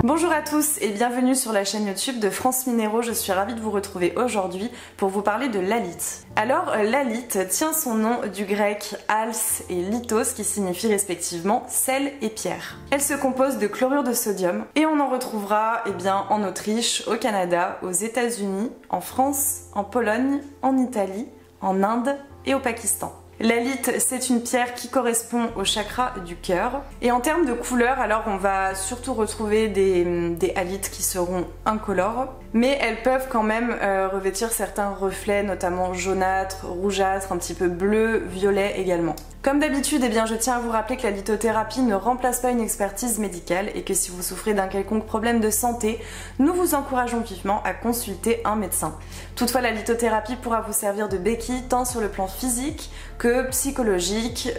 Bonjour à tous et bienvenue sur la chaîne YouTube de France Minéraux. Je suis ravie de vous retrouver aujourd'hui pour vous parler de l'halite. Alors l'halite tient son nom du grec hals et lithos qui signifie respectivement sel et pierre. Elle se compose de chlorure de sodium et on en retrouvera en Autriche, au Canada, aux États-Unis, en France, en Pologne, en Italie, en Inde et au Pakistan. L'halite, c'est une pierre qui correspond au chakra du cœur. Et en termes de couleur, alors on va surtout retrouver des halites qui seront incolores, mais elles peuvent quand même revêtir certains reflets, notamment jaunâtres, rougeâtres, un petit peu bleu, violet également. Comme d'habitude, je tiens à vous rappeler que la lithothérapie ne remplace pas une expertise médicale et que si vous souffrez d'un quelconque problème de santé, nous vous encourageons vivement à consulter un médecin. Toutefois, la lithothérapie pourra vous servir de béquille tant sur le plan physique que psychologique,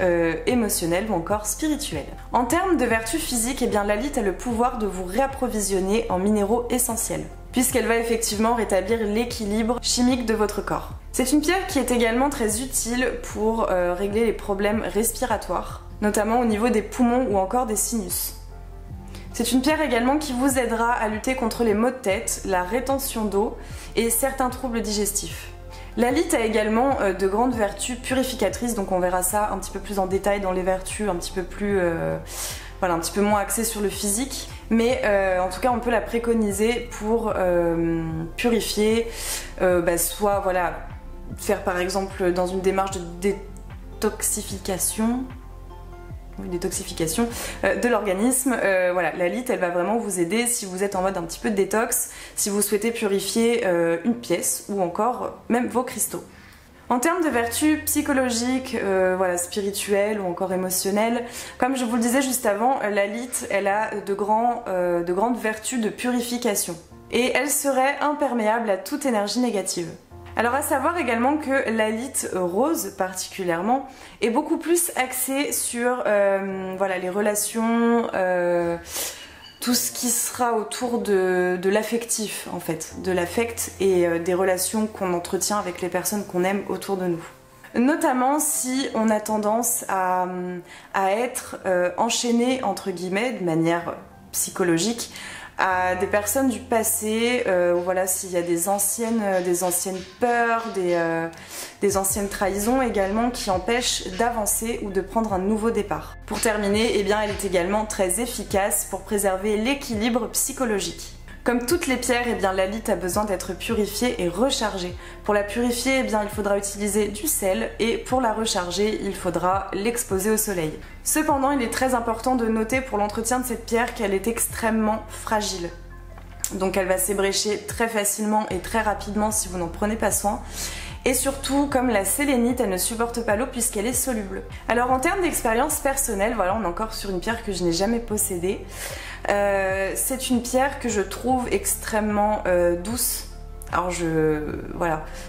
émotionnel ou encore spirituel. En termes de vertus physiques, l'halite a le pouvoir de vous réapprovisionner en minéraux essentiels, puisqu'elle va effectivement rétablir l'équilibre chimique de votre corps. C'est une pierre qui est également très utile pour régler les problèmes respiratoires, notamment au niveau des poumons ou encore des sinus. C'est une pierre également qui vous aidera à lutter contre les maux de tête, la rétention d'eau et certains troubles digestifs. L'halite a également de grandes vertus purificatrices, donc on verra ça un petit peu plus en détail dans les vertus, un petit peu plus... un petit peu moins axé sur le physique, mais en tout cas on peut la préconiser pour purifier, soit faire par exemple dans une démarche de détoxification de l'organisme. L'halite elle va vraiment vous aider si vous êtes en mode un petit peu de détox, si vous souhaitez purifier une pièce ou encore même vos cristaux. En termes de vertus psychologiques, spirituelles ou encore émotionnelles, comme je vous le disais juste avant, l'halite elle a de grandes vertus de purification et elle serait imperméable à toute énergie négative. Alors à savoir également que l'halite rose particulièrement est beaucoup plus axée sur les relations, tout ce qui sera autour de l'affectif en fait, de l'affect et des relations qu'on entretient avec les personnes qu'on aime autour de nous. Notamment si on a tendance à être enchaîné entre guillemets de manière psychologique à des personnes du passé, s'il y a des anciennes peurs, des anciennes trahisons également qui empêchent d'avancer ou de prendre un nouveau départ. Pour terminer, elle est également très efficace pour préserver l'équilibre psychologique. Comme toutes les pierres, l'halite a besoin d'être purifiée et rechargée. Pour la purifier, il faudra utiliser du sel et pour la recharger, il faudra l'exposer au soleil. Cependant, il est très important de noter pour l'entretien de cette pierre qu'elle est extrêmement fragile. Donc elle va s'ébrécher très facilement et très rapidement si vous n'en prenez pas soin. Et surtout, comme la sélénite, elle ne supporte pas l'eau puisqu'elle est soluble. Alors en termes d'expérience personnelle, on est encore sur une pierre que je n'ai jamais possédée. C'est une pierre que je trouve extrêmement douce. Alors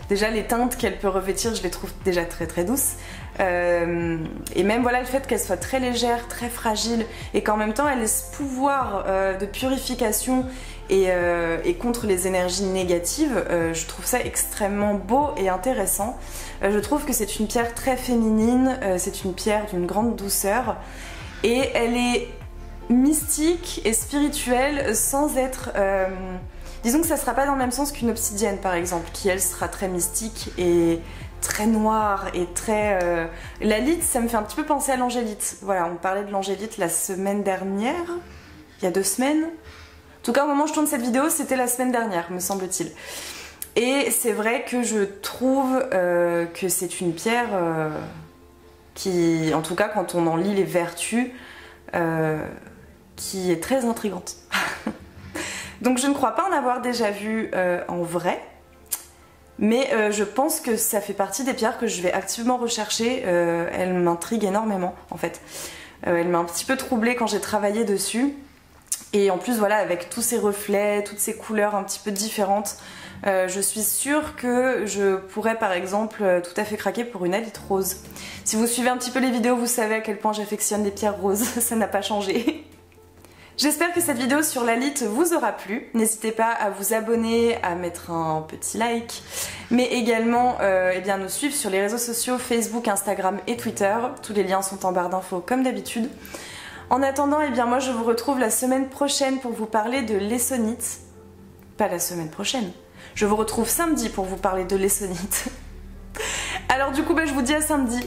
déjà les teintes qu'elle peut revêtir, je les trouve déjà très très douces. Et même le fait qu'elle soit très légère, très fragile et qu'en même temps elle ait ce pouvoir de purification et contre les énergies négatives, je trouve ça extrêmement beau et intéressant. Je trouve que c'est une pierre très féminine, c'est une pierre d'une grande douceur et elle est mystique et spirituelle sans être... disons que ça sera pas dans le même sens qu'une obsidienne par exemple, qui elle sera très mystique et très noire et très... L'halite, ça me fait un petit peu penser à l'angélite. On parlait de l'angélite la semaine dernière, il y a 2 semaines. En tout cas, au moment où je tourne cette vidéo, c'était la semaine dernière, me semble-t-il. Et c'est vrai que je trouve que c'est une pierre qui, en tout cas, quand on en lit les vertus, qui est très intrigante. Donc je ne crois pas en avoir déjà vu en vrai, mais je pense que ça fait partie des pierres que je vais activement rechercher. Elle m'intrigue énormément en fait. Elle m'a un petit peu troublée quand j'ai travaillé dessus. Et en plus avec tous ces reflets, toutes ces couleurs un petit peu différentes, je suis sûre que je pourrais par exemple tout à fait craquer pour une halite rose. Si vous suivez un petit peu les vidéos, vous savez à quel point j'affectionne les pierres roses, ça n'a pas changé. J'espère que cette vidéo sur l'halite vous aura plu. N'hésitez pas à vous abonner, à mettre un petit like, mais également nous suivre sur les réseaux sociaux Facebook, Instagram et Twitter. Tous les liens sont en barre d'infos comme d'habitude. En attendant, eh bien moi je vous retrouve la semaine prochaine pour vous parler de l'essonite. Pas la semaine prochaine. Je vous retrouve samedi pour vous parler de l'essonite. Alors du coup, je vous dis à samedi.